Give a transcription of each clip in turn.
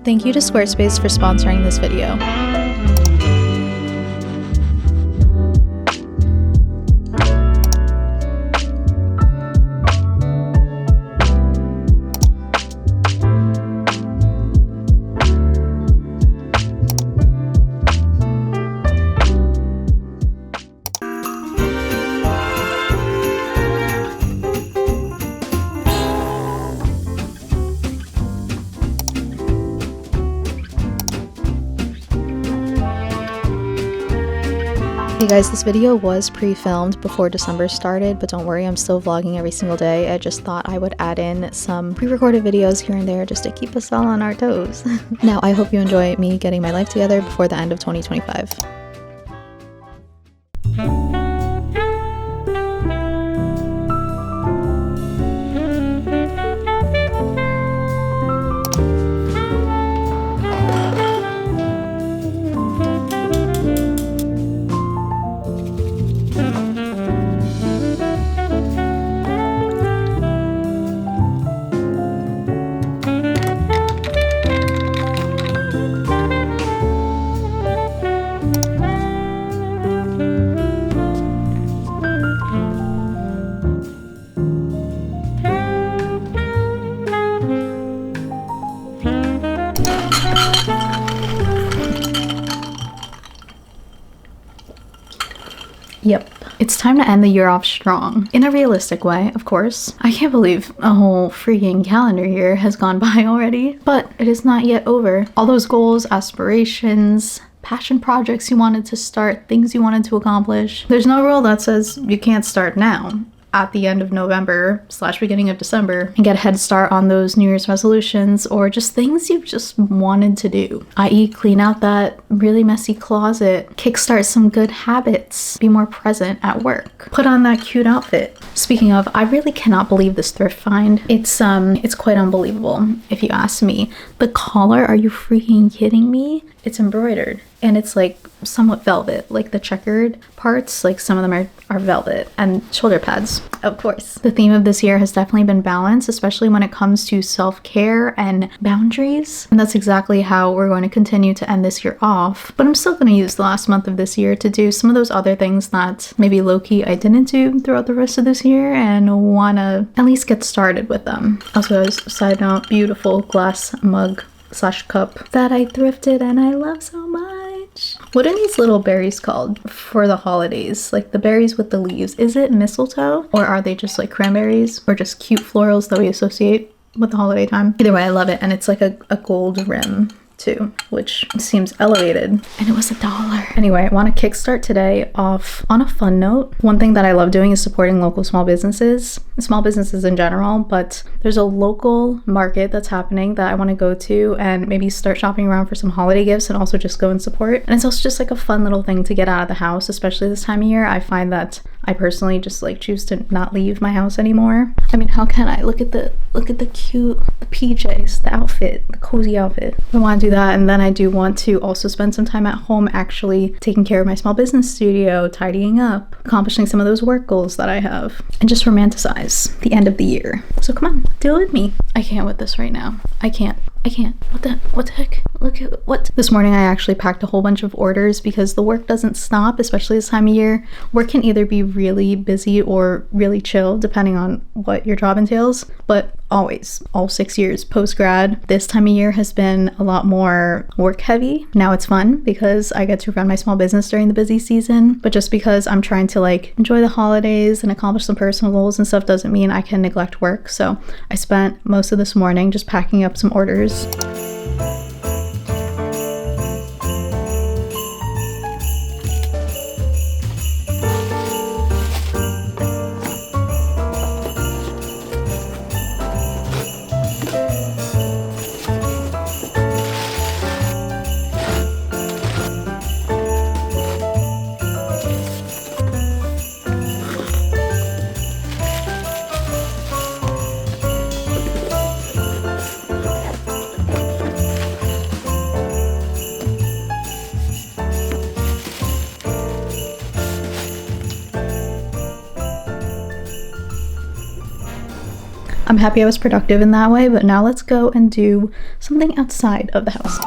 Thank you to Squarespace for sponsoring this video. Hey guys, this video was pre-filmed before December started, but don't worry, I'm still vlogging every single day. I just thought I would add in some pre-recorded videos here and there just to keep us all on our toes. Now, I hope you enjoy me getting my life together before the end of 2025. Yep. It's time to end the year off strong. In a realistic way, of course. I can't believe a whole freaking calendar year has gone by already, but it is not yet over. All those goals, aspirations, passion projects you wanted to start, things you wanted to accomplish. There's no rule that says you can't start now at the end of November / beginning of December and get a head start on those New Year's resolutions or just things you've just wanted to do, i.e. clean out that really messy closet, kickstart some good habits, be more present at work, put on that cute outfit. Speaking of, I really cannot believe this thrift find. It's quite unbelievable if you ask me. The collar, are you freaking kidding me? It's embroidered and it's like somewhat velvet, like the checkered parts, like some of them are velvet, and shoulder pads, of course. The theme of this year has definitely been balance, especially when it comes to self-care and boundaries. And that's exactly how we're going to continue to end this year off. But I'm still going to use the last month of this year to do some of those other things that maybe low-key I didn't do throughout the rest of this year and want to at least get started with them. Also, as a side note, beautiful glass mug / cup that I thrifted and I love so much. What are these little berries called for the holidays? Like the berries with the leaves. Is it mistletoe or are they just like cranberries or just cute florals that we associate with the holiday time? Either way, I love it, and it's like a gold rim too, which seems elevated, and it was $1. Anyway, I want to kickstart today off on a fun note. One thing that I love doing is supporting local small businesses in general, but there's a local market that's happening that I want to go to and maybe start shopping around for some holiday gifts and also just go and support. And it's also just like a fun little thing to get out of the house, especially this time of year. I find that I personally just like choose to not leave my house anymore. I mean, how can I? Look at the cute, the PJs, the outfit, the cozy outfit. I want to do that, and then I do want to also spend some time at home actually taking care of my small business studio, tidying up, accomplishing some of those work goals that I have, and just romanticize the end of the year. So come on, deal with me. I can't with this right now. I can't. What the heck? Look at what? This morning I actually packed a whole bunch of orders because the work doesn't stop, especially this time of year. Work can either be really busy or really chill, depending on what your job entails. But always, all 6 years post-grad, this time of year has been a lot more work heavy. Now it's fun because I get to run my small business during the busy season, but just because I'm trying to like enjoy the holidays and accomplish some personal goals and stuff doesn't mean I can neglect work. So I spent most of this morning just packing up some orders. I'm happy I was productive in that way, but now let's go and do something outside of the house.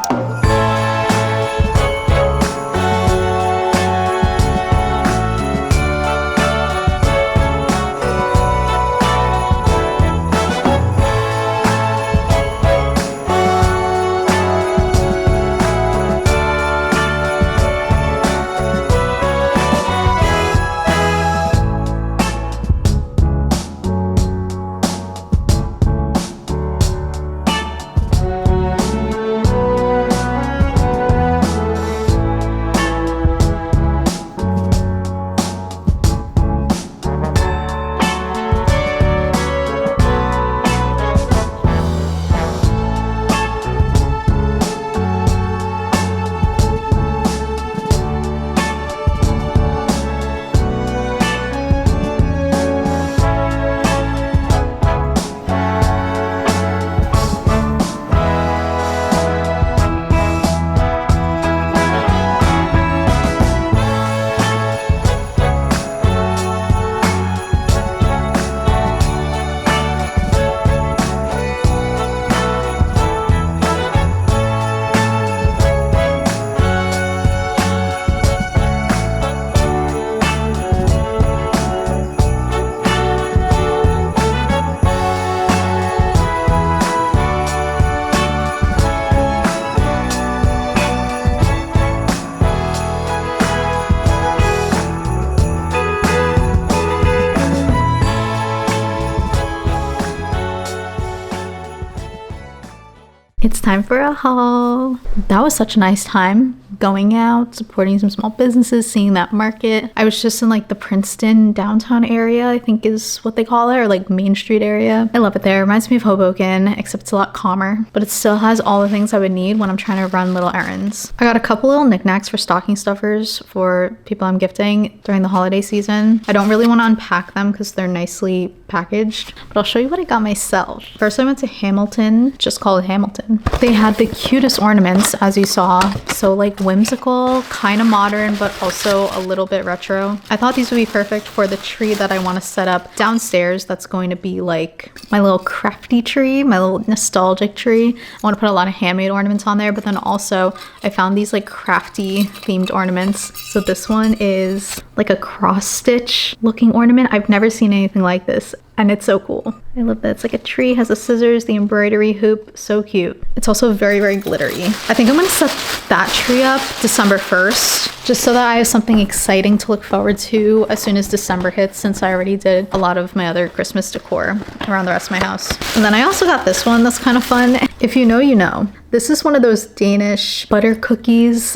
It's time for a haul. That was such a nice time going out, supporting some small businesses, seeing that market. I was just in like the Princeton downtown area, I think is what they call it, or like Main Street area. I love it there. It reminds me of Hoboken, except it's a lot calmer, but it still has all the things I would need when I'm trying to run little errands. I got a couple little knickknacks for stocking stuffers for people I'm gifting during the holiday season. I don't really want to unpack them because they're nicely packaged, but I'll show you what I got myself. First, I went to Hamilton, just called Hamilton. They had the cutest ornaments, as you saw. So like whimsical, kind of modern, but also a little bit retro. I thought these would be perfect for the tree that I want to set up downstairs. That's going to be like my little crafty tree, my little nostalgic tree. I want to put a lot of handmade ornaments on there, but then also I found these like crafty themed ornaments. So this one is like a cross stitch looking ornament. I've never seen anything like this, and it's so cool. I love that. It's like a tree, has the scissors, the embroidery hoop, so cute. It's also very, very glittery. I think I'm gonna set that tree up December 1st, just so that I have something exciting to look forward to as soon as December hits, since I already did a lot of my other Christmas decor around the rest of my house. And then I also got this one that's kind of fun. If you know, you know. This is one of those Danish butter cookies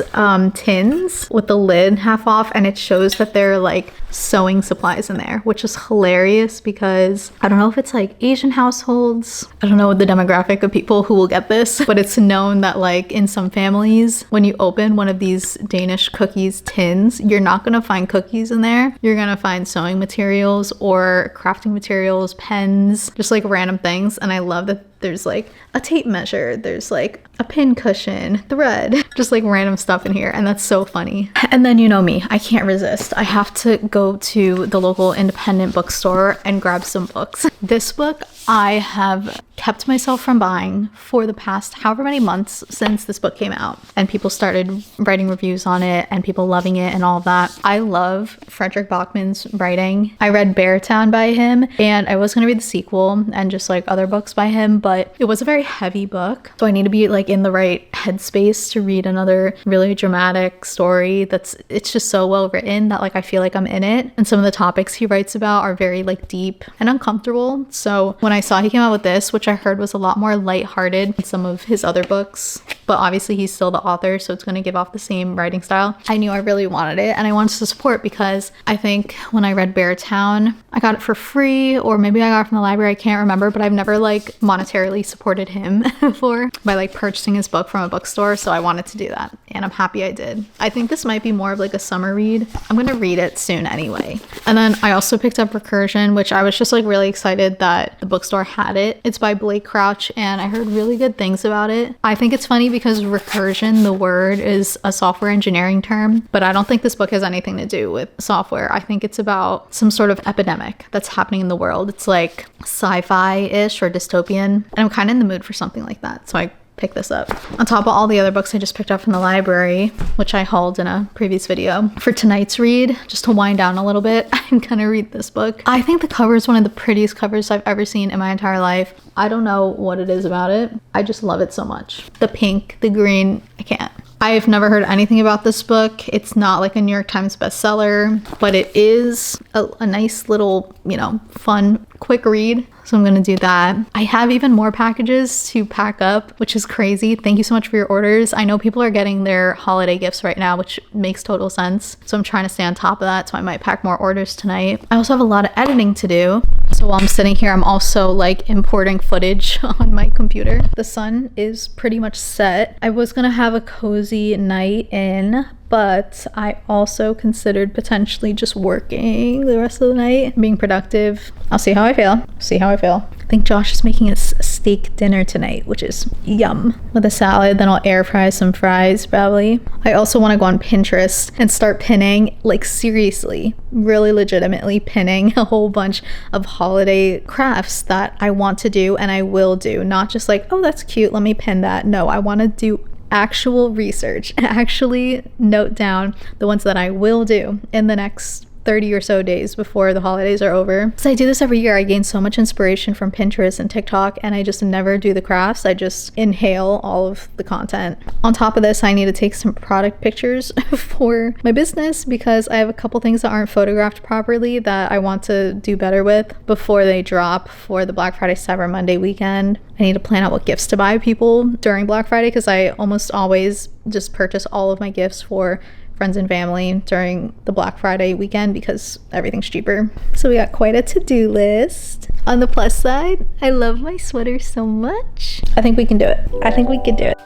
tins with the lid half off, and it shows that they're like sewing supplies in there, which is hilarious because I don't know if it's like Asian households. I don't know the demographic of people who will get this, but it's known that like in some families, when you open one of these Danish cookies tins, you're not gonna find cookies in there. You're gonna find sewing materials or crafting materials, pens, just like random things. And I love that there's like a tape measure, there's like a pin cushion, thread, just like random stuff in here, and that's so funny. And then you know me, I can't resist. I have to go to the local independent bookstore and grab some books. This book I have kept myself from buying for the past however many months since this book came out, and people started writing reviews on it and people loving it and all of that. I love Frederick Bachman's writing. I read Beartown by him, and I was gonna read the sequel and just like other books by him, but it was a very heavy book, so I need to be like in the right headspace to read another really dramatic story it's just so well written that like I feel like I'm in it, and some of the topics he writes about are very like deep and uncomfortable. So when I saw he came out with this, which I heard was a lot more lighthearted than some of his other books, but obviously he's still the author, so it's going to give off the same writing style, I knew I really wanted it, and I wanted to support because I think when I read Beartown, I got it for free, or maybe I got it from the library, I can't remember, but I've never like monetarily supported him before by like purchasing his book from a bookstore, so I wanted to do that, and I'm happy I did. I think this might be more of like a summer read. I'm gonna read it soon anyway. And then I also picked up Recursion, which I was just like really excited that the bookstore had it. It's by Blake Crouch, and I heard really good things about it. I think it's funny because recursion, the word, is a software engineering term, but I don't think this book has anything to do with software. I think it's about some sort of epidemic that's happening in the world. It's like sci-fi-ish or dystopian, and I'm kind of in the mood for something like that, so I pick this up on top of all the other books I just picked up from the library, which I hauled in a previous video. For tonight's read, just to wind down a little bit, I'm gonna read this book. I think the cover is one of the prettiest covers I've ever seen in my entire life. I don't know what it is about it. I just love it so much. The pink, the green, I can't. I've never heard anything about this book. It's not like a New York Times bestseller, but it is a nice little, you know, fun, quick read. So I'm gonna do that. I have even more packages to pack up, which is crazy. Thank you so much for your orders. I know people are getting their holiday gifts right now, which makes total sense. So I'm trying to stay on top of that, so I might pack more orders tonight. I also have a lot of editing to do. So while I'm sitting here, I'm also like importing footage on my computer. The sun is pretty much set. I was gonna have a cozy night in, but I also considered potentially just working the rest of the night, being productive. I'll see how I feel. I think Josh is making a steak dinner tonight, which is yum, with a salad. Then I'll air fry some fries probably. I also want to go on Pinterest and start pinning, like seriously, really legitimately pinning a whole bunch of holiday crafts that I want to do and I will do. Not just like, oh, that's cute, let me pin that. No, I want to do actual research, actually note down the ones that I will do in the next 30 or so days before the holidays are over. So I do this every year. I gain so much inspiration from Pinterest and TikTok, and I just never do the crafts. I just inhale all of the content. On top of this, I need to take some product pictures for my business because I have a couple things that aren't photographed properly that I want to do better with before they drop for the Black Friday Cyber Monday weekend. I need to plan out what gifts to buy people during Black Friday because I almost always just purchase all of my gifts for friends and family during the Black Friday weekend because everything's cheaper. So we got quite a to-do list. On the plus side, I love my sweater so much. I think we can do it. I think we can do it.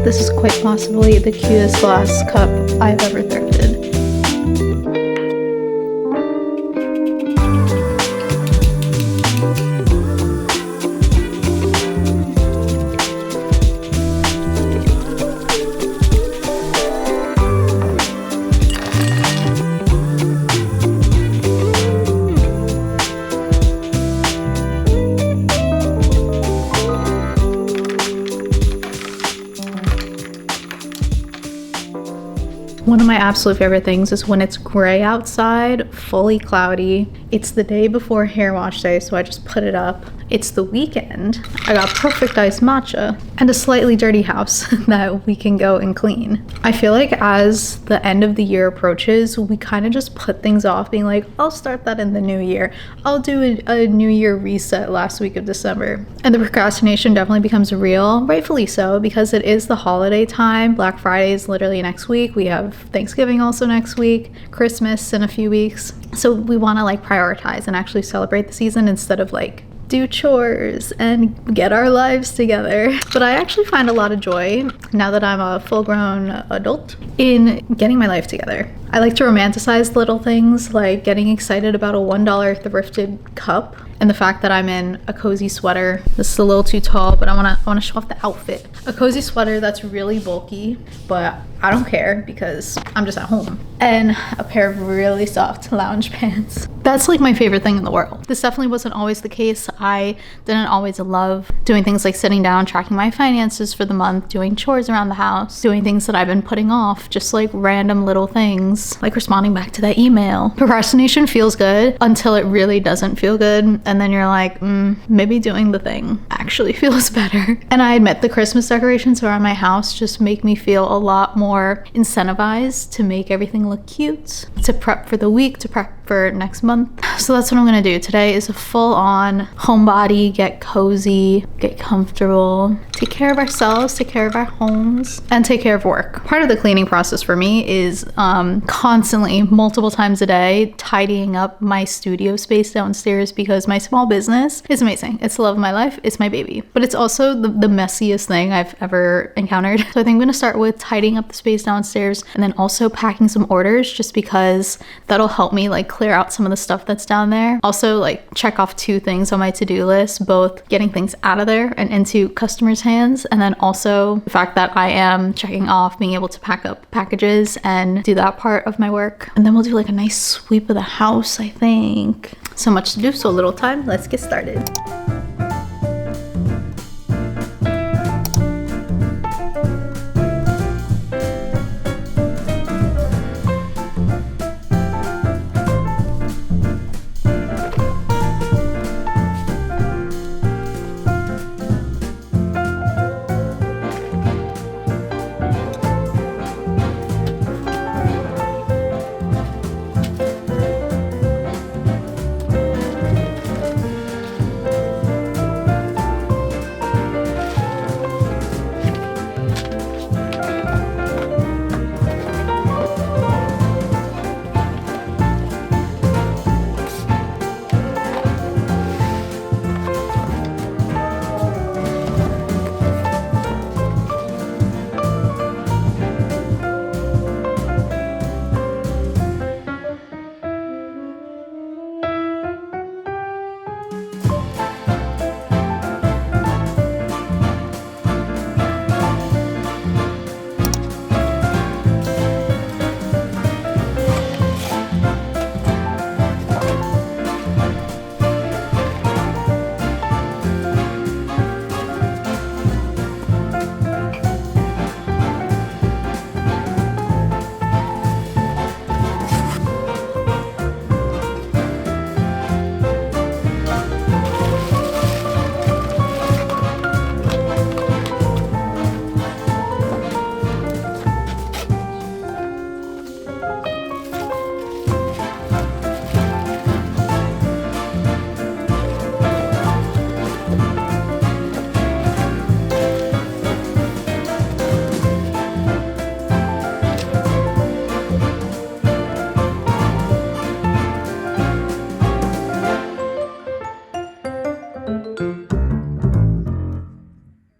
This is quite possibly the cutest glass cup I've ever thrifted. One of my absolute favorite things is when it's gray outside, fully cloudy. It's the day before hair wash day, so I just put it up. It's the weekend. I got perfect iced matcha and a slightly dirty house that we can go and clean. I feel like as the end of the year approaches, we kind of just put things off, being like, I'll start that in the new year. I'll do a new year reset last week of December. And the procrastination definitely becomes real, rightfully so, because it is the holiday time. Black Friday is literally next week. We have Thanksgiving also next week, Christmas in a few weeks. So we want to like prioritize and actually celebrate the season instead of like do chores and get our lives together. But I actually find a lot of joy now that I'm a full-grown adult in getting my life together. I like to romanticize little things like getting excited about a $1 thrifted cup and the fact that I'm in a cozy sweater. This is a little too tall, but I wanna show off the outfit. A cozy sweater that's really bulky, but I don't care because I'm just at home. And a pair of really soft lounge pants. That's like my favorite thing in the world. This definitely wasn't always the case. I didn't always love doing things like sitting down, tracking my finances for the month, doing chores around the house, doing things that I've been putting off, just like random little things, like responding back to that email. Procrastination feels good until it really doesn't feel good. And then you're like, maybe doing the thing actually feels better. And I admit the Christmas decorations around my house just make me feel a lot more incentivized to make everything look cute, to prep for the week, to prep for next month. So that's what I'm gonna do. Today is a full-on homebody, get cozy, get comfortable, take care of ourselves, take care of our homes, and take care of work. Part of the cleaning process for me is constantly, multiple times a day, tidying up my studio space downstairs because my small business is amazing. It's the love of my life. It's my baby. But it's also the messiest thing I've ever encountered. So I think I'm gonna start with tidying up the space downstairs and then also packing some orders, just because that'll help me like clear out some of the stuff that's down there. Also like check off 2 things on my to-do list, both getting things out of there and into customers' hands, and then also the fact that I am checking off being able to pack up packages and do that part of my work. And then we'll do like a nice sweep of the house, I think. So much to do, so little time. Let's get started.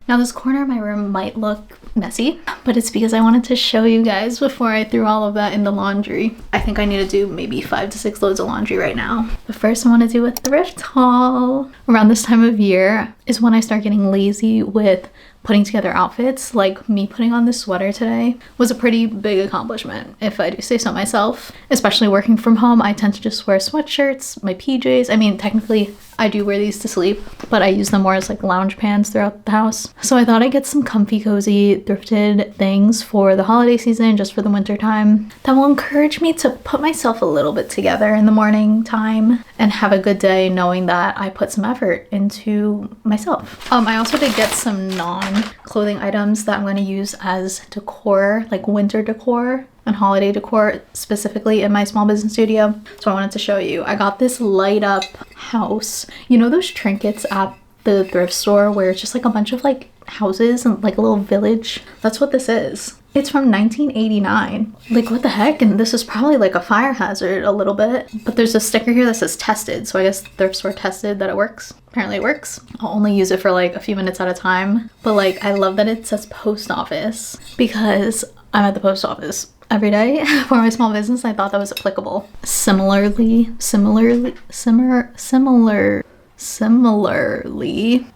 Now this corner of my room might look messy, but it's because I wanted to show you guys before I threw all of that in the laundry. I think I need to do maybe 5 to 6 loads of laundry right now. But first I want to do a thrift haul. Around this time of year is when I start getting lazy with putting together outfits. Like me putting on this sweater today was a pretty big accomplishment, if I do say so myself. Especially working from home, I tend to just wear sweatshirts, my PJs. I mean, technically I do wear these to sleep, but I use them more as like lounge pants throughout the house. So I thought I'd get some comfy, cozy, thrifted things for the holiday season, just for the winter time, that will encourage me to put myself a little bit together in the morning time and have a good day knowing that I put some effort into myself. I also did get some non-clothing items that I'm going to use as decor, like winter decor and holiday decor, specifically in my small business studio. So I wanted to show you. I got this light up house. You know those trinkets at the thrift store where it's just like a bunch of like houses and like a little village? That's what this is. It's from 1989. Like, what the heck? And this is probably like a fire hazard a little bit. But there's a sticker here that says tested. So I guess the thrift store tested that it works. Apparently it works. I'll only use it for like a few minutes at a time. But like, I love that it says post office because I'm at the post office every day for my small business. I thought that was applicable. Similarly,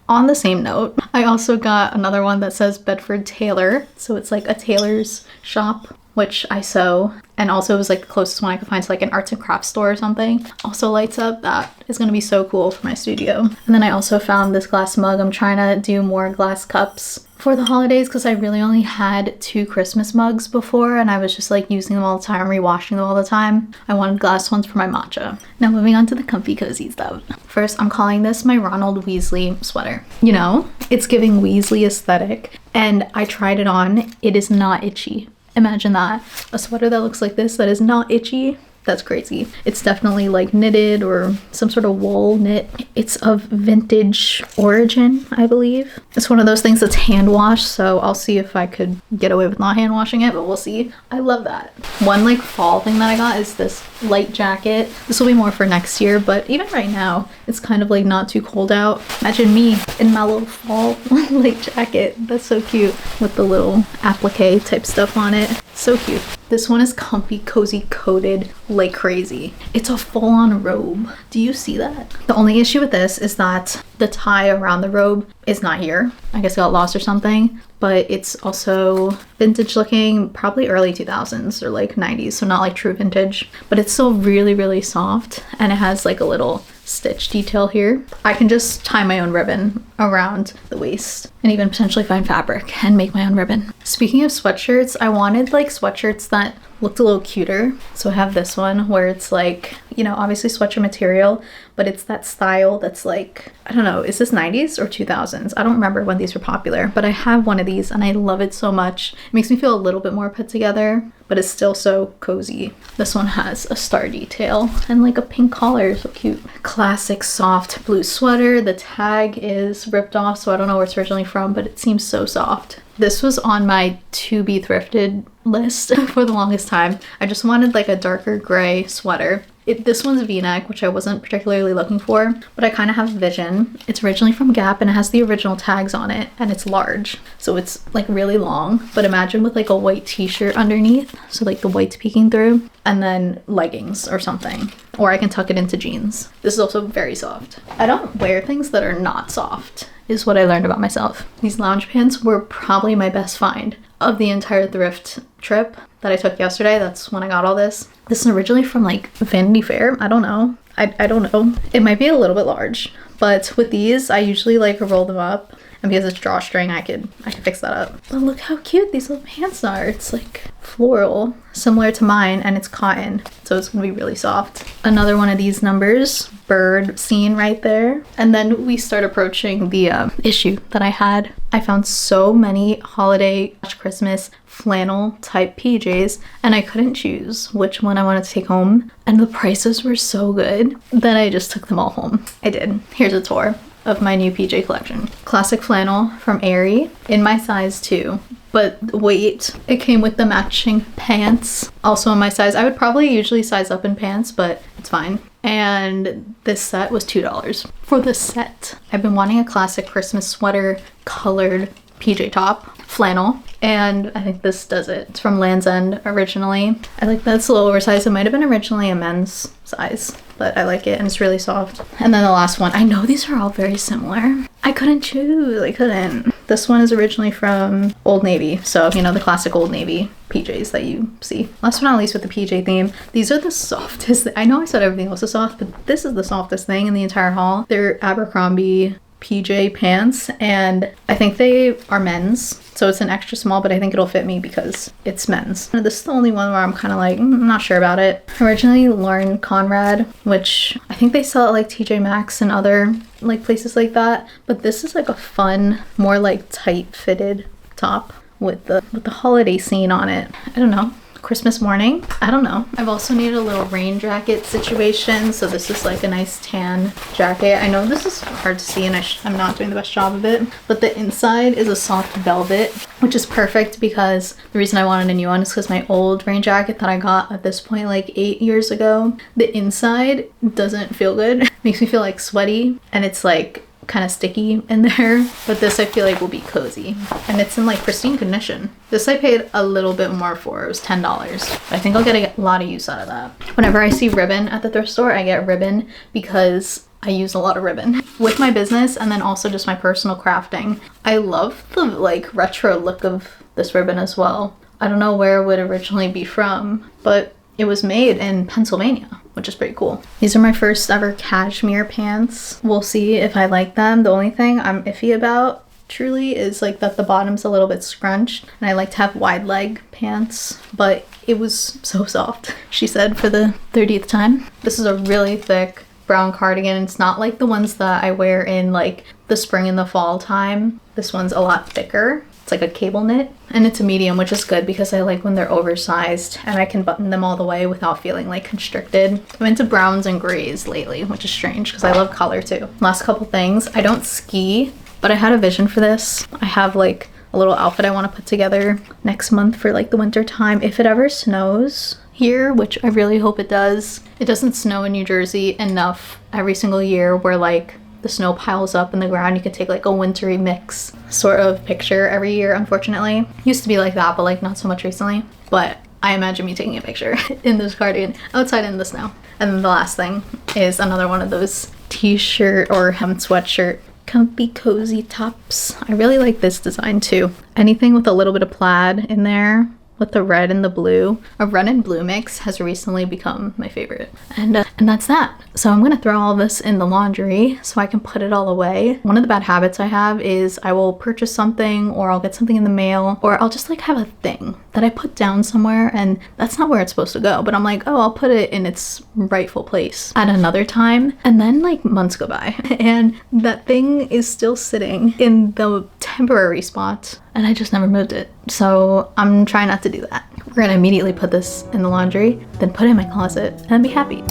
on the same note, I also got another one that says Bedford Tailor. So it's like a tailor's shop, which I sew. And also it was like the closest one I could find to like an arts and crafts store or something. Also lights up. That is going to be so cool for my studio. And then I also found this glass mug. I'm trying to do more glass cups for the holidays because I really only had 2 Christmas mugs before and I was just like using them all the time, rewashing them all the time. I wanted glass ones for my matcha. Now moving on to the comfy cozy stuff. First, I'm calling this my Ronald Weasley sweater. You know, it's giving Weasley aesthetic and I tried it on. It is not itchy. Imagine that. A sweater that looks like this that is not itchy. That's crazy. It's definitely like knitted or some sort of wool knit. It's of vintage origin, I believe. It's one of those things that's hand washed, so I'll see if I could get away with not hand washing it, but we'll see. I love that. One like fall thing that I got is this light jacket. This will be more for next year, but even right now, it's kind of like not too cold out. Imagine me in my little fall light jacket. That's so cute with the little applique type stuff on it. So cute. This one is comfy, cozy, coated like crazy. It's a full-on robe. Do you see that? The only issue with this is that the tie around the robe is not here. I guess it got lost or something, but it's also vintage looking, probably early 2000s or like 90s, so not like true vintage, but it's still really, really soft, and it has like a little stitch detail here. I can just tie my own ribbon around the waist and even potentially find fabric and make my own ribbon. Speaking of sweatshirts, I wanted like sweatshirts that looked a little cuter. So I have this one where it's like, you know, obviously sweatshirt material, but it's that style that's like, I don't know, is this 90s or 2000s? I don't remember when these were popular, but I have one of these and I love it so much. It makes me feel a little bit more put together, but it's still so cozy. This one has a star detail and like a pink collar, so cute. Classic soft blue sweater. The tag is ripped off, so I don't know where it's originally from, but it seems so soft. This was on my to be thrifted list for the longest time. I just wanted like a darker gray sweater. This one's V-neck, which I wasn't particularly looking for, but I kind of have a vision. It's originally from Gap and it has the original tags on it, and it's large, so it's like really long. But imagine with like a white t-shirt underneath, so like the white's peeking through, and then leggings or something, or I can tuck it into jeans. This is also very soft. I don't wear things that are not soft, is what I learned about myself. These lounge pants were probably my best find of the entire thrift trip that I took yesterday. That's when I got all this. This is originally from like Vanity Fair. I don't know. I don't know. It might be a little bit large, but with these, I usually like roll them up, and because it's drawstring, I could fix that up. But look how cute these little pants are. It's like floral, similar to mine, and it's cotton, so it's gonna be really soft. Another one of these numbers, bird scene right there. And then we start approaching the issue that I had. I found so many holiday Christmas flannel type PJs, and I couldn't choose which one I wanted to take home, and the prices were so good that I just took them all home. I did. Here's a tour of my new PJ collection. Classic flannel from Aerie in my size too, but wait, it came with the matching pants also in my size. I would probably usually size up in pants, but it's fine. And this set was $2 for the set. I've been wanting a classic Christmas sweater colored PJ top, flannel, and I think this does it. It's from Land's End originally. I like that it's a little oversized. It might have been originally a men's size, but I like it and it's really soft. And then the last one, I know these are all very similar. I couldn't choose, I couldn't. This one is originally from Old Navy, so you know, the classic Old Navy PJs that you see. Last but not least, with the PJ theme, these are the softest. I know I said everything else is soft, but this is the softest thing in the entire haul. They're Abercrombie PJ pants, and I think they are men's, so it's an extra small, but I think it'll fit me because it's men's. This is the only one where I'm kind of like, I'm not sure about it. Originally Lauren Conrad, which I think they sell at like TJ Maxx and other like places like that, but this is like a fun, more like tight fitted top with the holiday scene on it. I don't know. Christmas morning, I don't know. I've also needed a little rain jacket situation, so this is like a nice tan jacket. I know this is hard to see and I'm not doing the best job of it, but the inside is a soft velvet, which is perfect because the reason I wanted a new one is because my old rain jacket that I got at this point like 8 years ago, the inside doesn't feel good. It makes me feel like sweaty, and it's like kind of sticky in there, but this I feel like will be cozy, and it's in like pristine condition. This I paid a little bit more for. It was $10, but I think I'll get a lot of use out of that. Whenever I see ribbon at the thrift store, I get ribbon because I use a lot of ribbon with my business and then also just my personal crafting. I love the like retro look of this ribbon as well. I don't know where it would originally be from, but it was made in Pennsylvania, which is pretty cool. These are my first ever cashmere pants. We'll see if I like them. The only thing I'm iffy about truly is like that the bottom's a little bit scrunched, and I like to have wide leg pants, but it was so soft, she said for the 30th time. This is a really thick brown cardigan. It's not like the ones that I wear in like the spring and the fall time. This one's a lot thicker. It's It's like a cable knit, and it's a medium, which is good because I like when they're oversized and I can button them all the way without feeling like constricted. I'm into browns and grays lately, which is strange because I love color too. Last couple things. I don't ski, but I had a vision for this. I have like a little outfit I want to put together next month for like the winter time. If it ever snows here, which I really hope it does. It doesn't snow in New Jersey enough every single year where like the snow piles up in the ground. You could take like a wintry mix sort of picture every year, unfortunately. Used to be like that, but like not so much recently. But I imagine me taking a picture in this cardigan outside in the snow. And then the last thing is another one of those t-shirt or hem sweatshirt comfy cozy tops. I really like this design too. Anything with a little bit of plaid in there with the red and the blue. A red and blue mix has recently become my favorite. And that's that. So I'm gonna throw all this in the laundry so I can put it all away. One of the bad habits I have is I will purchase something, or I'll get something in the mail, or I'll just like have a thing that I put down somewhere and that's not where it's supposed to go. But I'm like, oh, I'll put it in its rightful place at another time. And then like months go by and that thing is still sitting in the temporary spot and I just never moved it. So I'm trying not to do that. We're gonna immediately put this in the laundry, then put it in my closet and be happy.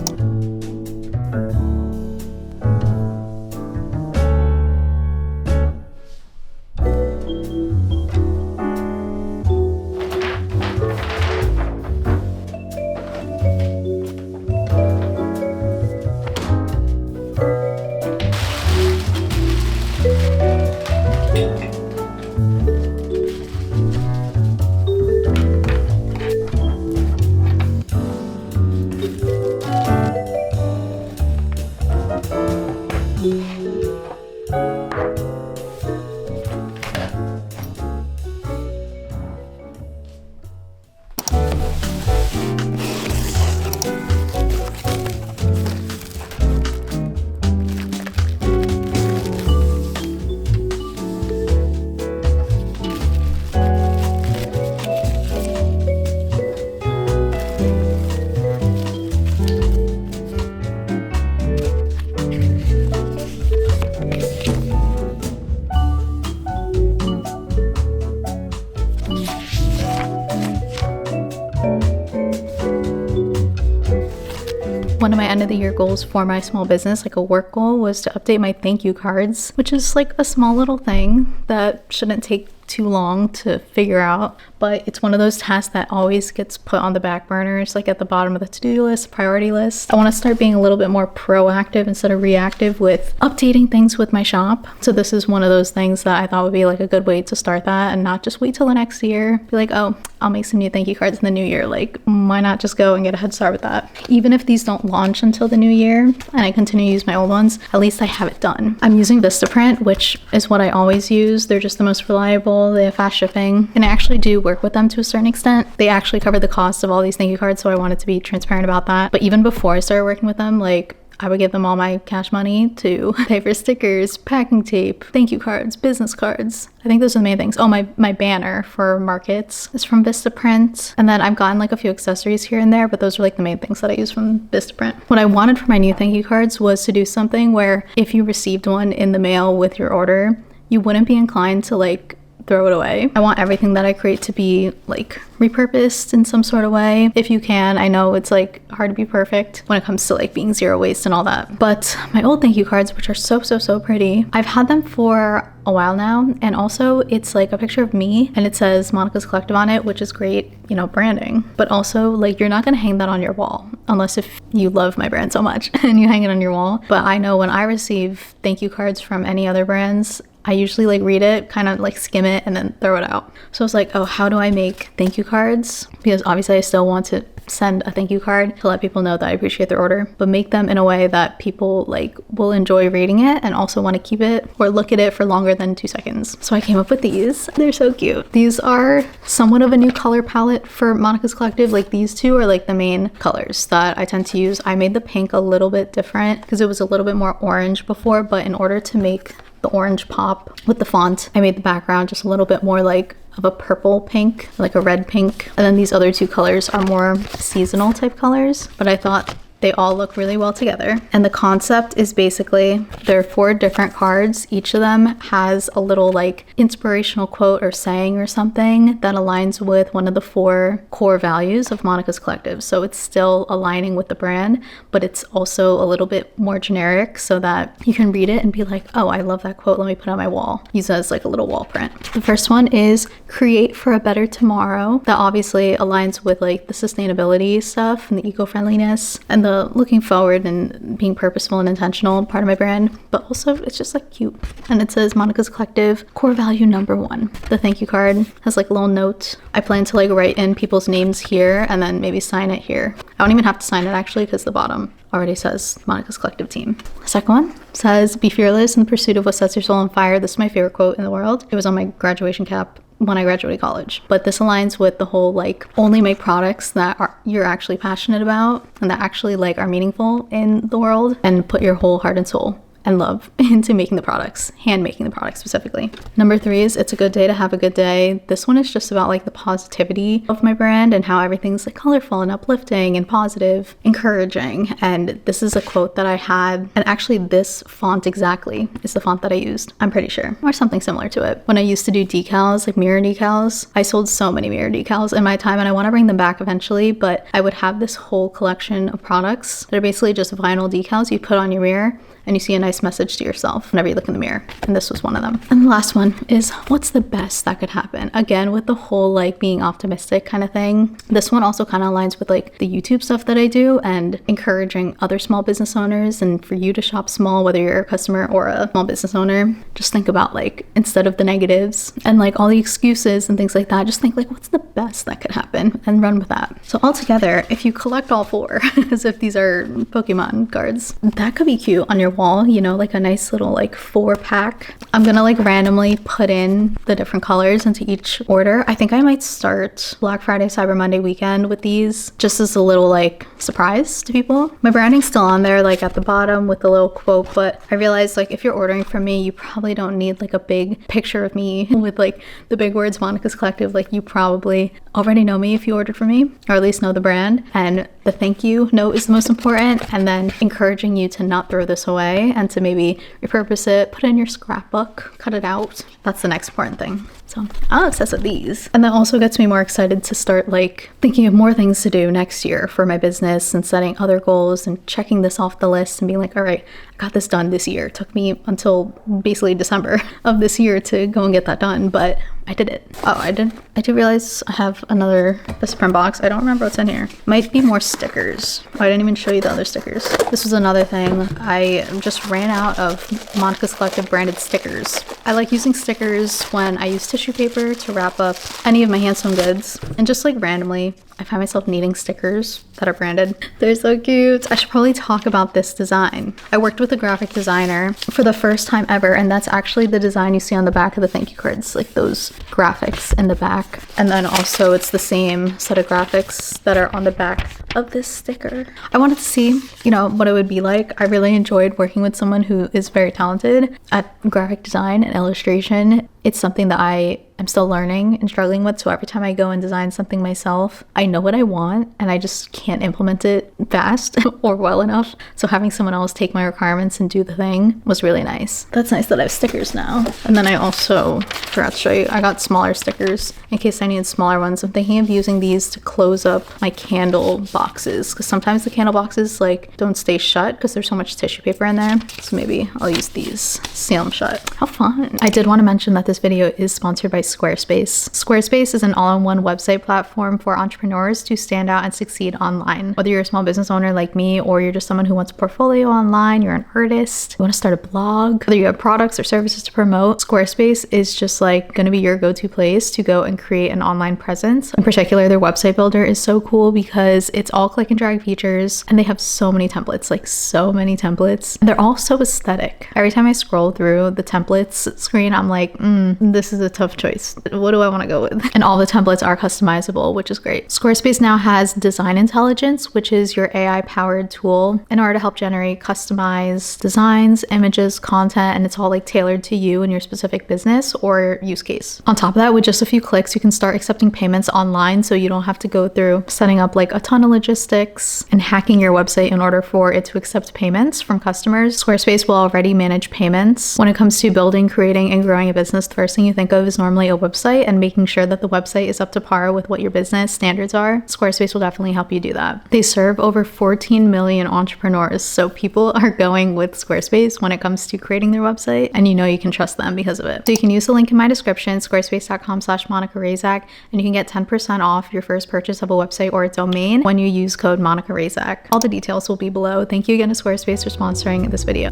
One of my end of the year goals for my small business, like a work goal, was to update my thank you cards, which is like a small little thing that shouldn't take too long to figure out, but it's one of those tasks that always gets put on the back burner. It's like at the bottom of the to-do list, priority list. I want to start being a little bit more proactive instead of reactive with updating things with my shop. So this is one of those things that I thought would be like a good way to start that and not just wait till the next year. Be like, oh, I'll make some new thank you cards in the new year. Like, why not just go and get a head start with that? Even if these don't launch until the new year and I continue to use my old ones, at least I have it done. I'm using Vistaprint, which is what I always use. They're just the most reliable. They have fast shipping, and I actually do work with them to a certain extent. They actually cover the cost of all these thank you cards, so I wanted to be transparent about that. But even before I started working with them, like, I would give them all my cash money to pay for stickers, packing tape, thank you cards, business cards. I think those are the main things. Oh, my banner for markets is from Vistaprint. And then I've gotten like a few accessories here and there, but those are like the main things that I use from Vistaprint. What I wanted for my new thank you cards was to do something where if you received one in the mail with your order, you wouldn't be inclined to like throw it away. I want everything that I create to be like repurposed in some sort of way if you can. I know it's like hard to be perfect when it comes to like being zero waste and all that, but my old thank you cards, which are so pretty, I've had them for a while now, and also it's like a picture of me and it says Monica's Collective on it, which is great, you know, branding, but also like you're not gonna hang that on your wall unless if you love my brand so much and you hang it on your wall. But I know when I receive thank you cards from any other brands, I usually like read it, kind of like skim it and then throw it out. So I was like, oh, how do I make thank you cards? Because obviously I still want to send a thank you card to let people know that I appreciate their order, but make them in a way that people like will enjoy reading it and also want to keep it or look at it for longer than 2 seconds. So I came up with these. They're so cute. These are somewhat of a new color palette for Monica's Collective. Like these two are like the main colors that I tend to use. I made the pink a little bit different because it was a little bit more orange before, but in order to make the orange pop with the font, I made the background just a little bit more like of a purple pink, like a red pink. And then these other two colors are more seasonal type colors, but I thought they all look really well together. And the concept is basically there are 4 different cards. Each of them has a little like inspirational quote or saying or something that aligns with one of the 4 core values of Monica's Collective. So it's still aligning with the brand, but it's also a little bit more generic so that you can read it and be like, oh, I love that quote. Let me put it on my wall. Use it as like a little wall print. The first one is create for a better tomorrow. That obviously aligns with like the sustainability stuff and the eco-friendliness and the looking forward and being purposeful and intentional part of my brand, but also it's just like cute. And it says Monica's Collective core value number 1. The thank you card has like a little note. I plan to like write in people's names here and then maybe sign it here. I don't even have to sign it actually because the bottom already says Monica's Collective team. The second one says be fearless in the pursuit of what sets your soul on fire. This is my favorite quote in the world. It was on my graduation cap when I graduated college. But this aligns with the whole like only make products that you're actually passionate about and that actually like are meaningful in the world, and put your whole heart and soul and love into making the products, hand making the products specifically. Number 3 is it's a good day to have a good day. This one is just about like the positivity of my brand and how everything's like colorful and uplifting and positive, encouraging. And this is a quote that I had, and actually this font exactly is the font that I used, I'm pretty sure, or something similar to it. When I used to do decals, like mirror decals, I sold so many mirror decals in my time, and I want to bring them back eventually, but I would have this whole collection of products that are basically just vinyl decals you put on your mirror and you see a nice message to yourself whenever you look in the mirror. And this was one of them. And the last one is what's the best that could happen? Again, with the whole like being optimistic kind of thing. This one also kind of aligns with like the YouTube stuff that I do and encouraging other small business owners, and for you to shop small, whether you're a customer or a small business owner. Just think about like, instead of the negatives and like all the excuses and things like that, just think like what's the best that could happen and run with that. So altogether, if you collect all 4 as if these are Pokemon cards, that could be cute on your wall, you know, like a nice little like 4-pack. I'm gonna like randomly put in the different colors into each order. I think I might start Black Friday, Cyber Monday weekend with these just as a little like surprise to people. My branding's still on there like at the bottom with the little quote, but I realized like if you're ordering from me, you probably don't need like a big picture of me with like the big words Monica's Collective. Like you probably already know me if you ordered from me, or at least know the brand. And the thank you note is the most important, and then encouraging you to not throw this away and to maybe repurpose it, put it in your scrapbook, cut it out. That's the next important thing. So I'm obsessed with these. And that also gets me more excited to start like thinking of more things to do next year for my business and setting other goals and checking this off the list and being like, all right, I got this done this year. It took me until basically December of this year to go and get that done, but I did it. Oh, I did realize I have another best friend box. I don't remember what's in here. Might be more stickers. Oh, I didn't even show you the other stickers. This was another thing. I just ran out of Monica's Collective branded stickers. I like using stickers when I use tissue paper to wrap up any of my hand-sewn goods, and just like randomly I find myself needing stickers that are branded. They're so cute. I should probably talk about this design. I worked with a graphic designer for the first time ever, and that's actually the design you see on the back of the thank you cards, like those graphics in the back. And then also it's the same set of graphics that are on the back of this sticker. I wanted to see, you know, what it would be like. I really enjoyed working with someone who is very talented at graphic design and illustration. It's something that I am still learning and struggling with. So every time I go and design something myself, I know what I want and I just can't implement it fast or well enough. So having someone else take my requirements and do the thing was really nice. That's nice that I have stickers now. And then I also forgot to show you, I got smaller stickers in case I need smaller ones. I'm thinking of using these to close up my candle boxes, because sometimes the candle boxes like don't stay shut because there's so much tissue paper in there. So maybe I'll use these, seal them shut. How fun. I did want to mention that this video is sponsored by Squarespace. Squarespace is an all-in-one website platform for entrepreneurs to stand out and succeed online. Whether you're a small business owner like me, or you're just someone who wants a portfolio online, you're an artist, you want to start a blog, whether you have products or services to promote, Squarespace is just like going to be your go-to place to go and create an online presence. In particular, their website builder is so cool because it's all click and drag features, and they have so many templates, like so many templates. And they're all so aesthetic. Every time I scroll through the templates screen, I'm like, This is a tough choice. What do I want to go with? And all the templates are customizable, which is great. Squarespace now has Design Intelligence, which is your AI powered tool in order to help generate customized designs, images, content, and it's all like tailored to you and your specific business or use case. On top of that, with just a few clicks, you can start accepting payments online, so you don't have to go through setting up like a ton of logistics and hacking your website in order for it to accept payments from customers. Squarespace will already manage payments. When it comes to building, creating, and growing a business, the first thing you think of is normally a website and making sure that the website is up to par with what your business standards are. Squarespace will definitely help you do that. They serve over 14 million entrepreneurs, so people are going with Squarespace when it comes to creating their website, and you know you can trust them because of it. So you can use the link in my description, squarespace.com/MonicaRazak, and you can get 10% off your first purchase of a website or a domain when you use code MonicaRazak. All the details will be below. Thank you again to Squarespace for sponsoring this video.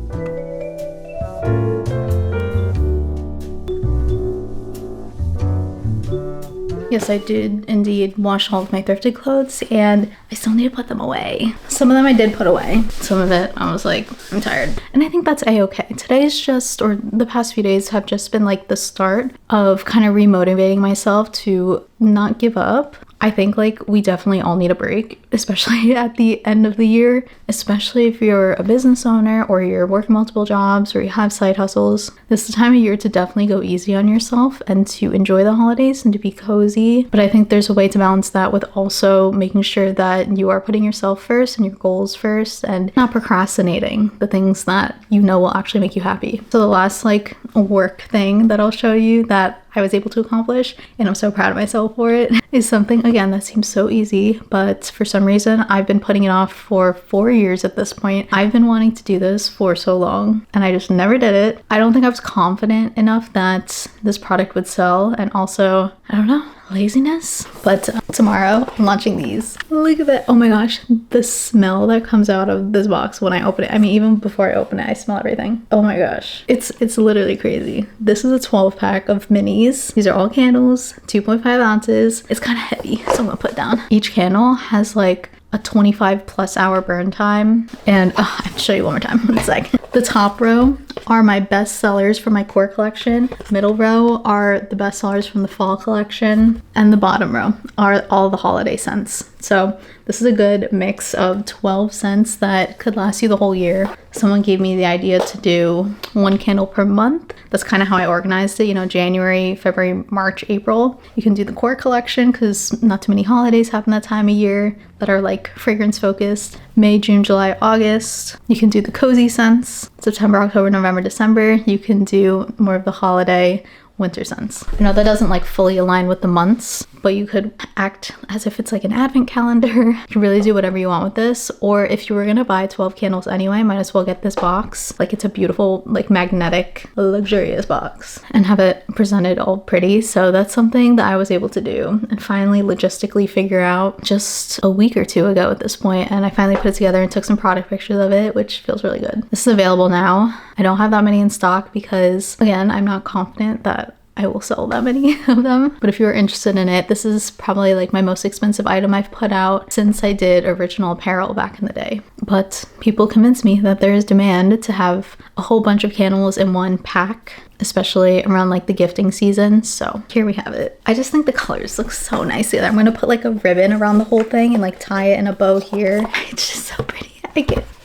Yes, I did indeed wash all of my thrifted clothes, and I still need to put them away. Some of them I did put away. Some of it, I was like, I'm tired. And I think that's a-okay. Today's just, or the past few days have just been like the start of kind of remotivating myself to not give up. I think like we definitely all need a break, especially at the end of the year, especially if you're a business owner or you're working multiple jobs or you have side hustles. This is the time of year to definitely go easy on yourself and to enjoy the holidays and to be cozy. But I think there's a way to balance that with also making sure that you are putting yourself first and your goals first and not procrastinating the things that you know will actually make you happy. So the last like work thing that I'll show you that I was able to accomplish, and I'm so proud of myself for it, is something, again, that seems so easy, but for some reason I've been putting it off for 4 years at this point. I've been wanting to do this for so long and I just never did it. I don't think I was confident enough that this product would sell, and also, I don't know, laziness. But tomorrow I'm launching these. Look at that. Oh my gosh, the smell that comes out of this box when I open it. I mean, even before I open it, I smell everything. Oh my gosh, it's literally crazy. This is a 12 pack of minis. These are all candles, 2.5 ounces. It's kind of heavy, so I'm gonna put it down. Each candle has like a 25+ hour burn time, and I have to show you one more time. One sec. The top row are my best sellers from my core collection. Middle row are the best sellers from the fall collection, and the bottom row are all the holiday scents. So this is a good mix of 12 scents that could last you the whole year. Someone gave me the idea to do 1 candle per month. That's kind of how I organized it, you know, January, February, March, April. You can do the core collection because not too many holidays happen that time of year that are like fragrance focused. May, June, July, August. You can do the cozy scents. September, October, November, December. You can do more of the holiday winter scents. I know that doesn't like fully align with the months, but you could act as if it's like an advent calendar. You can really do whatever you want with this. Or if you were gonna buy 12 candles anyway, might as well get this box. Like it's a beautiful, like magnetic, luxurious box and have it presented all pretty. So that's something that I was able to do and finally logistically figure out just a week or two ago at this point. And I finally put it together and took some product pictures of it, which feels really good. This is available now. I don't have that many in stock because, again, I'm not confident that I will sell that many of them. But if you are interested in it, this is probably like my most expensive item I've put out since I did original apparel back in the day. But people convinced me that there is demand to have a whole bunch of candles in one pack, especially around like the gifting season. So here we have it. I just think the colors look so nice together. I'm gonna put like a ribbon around the whole thing and like tie it in a bow here. It's just so pretty. I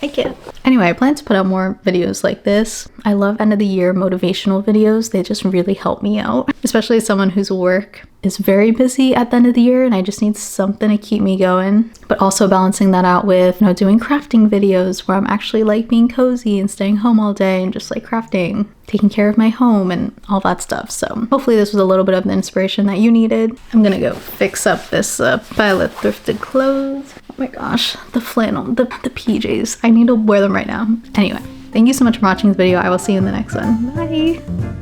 can't. Anyway, I plan to put out more videos like this. I love end of the year motivational videos. They just really help me out, especially as someone whose work is very busy at the end of the year and I just need something to keep me going. But also balancing that out with, you know, doing crafting videos where I'm actually like being cozy and staying home all day and just like crafting, taking care of my home and all that stuff. So hopefully this was a little bit of the inspiration that you needed. I'm gonna go fix up this pile of thrifted clothes. Oh my gosh, the flannel, the PJs. I need to wear them right now. Anyway, thank you so much for watching this video. I will see you in the next one. Bye.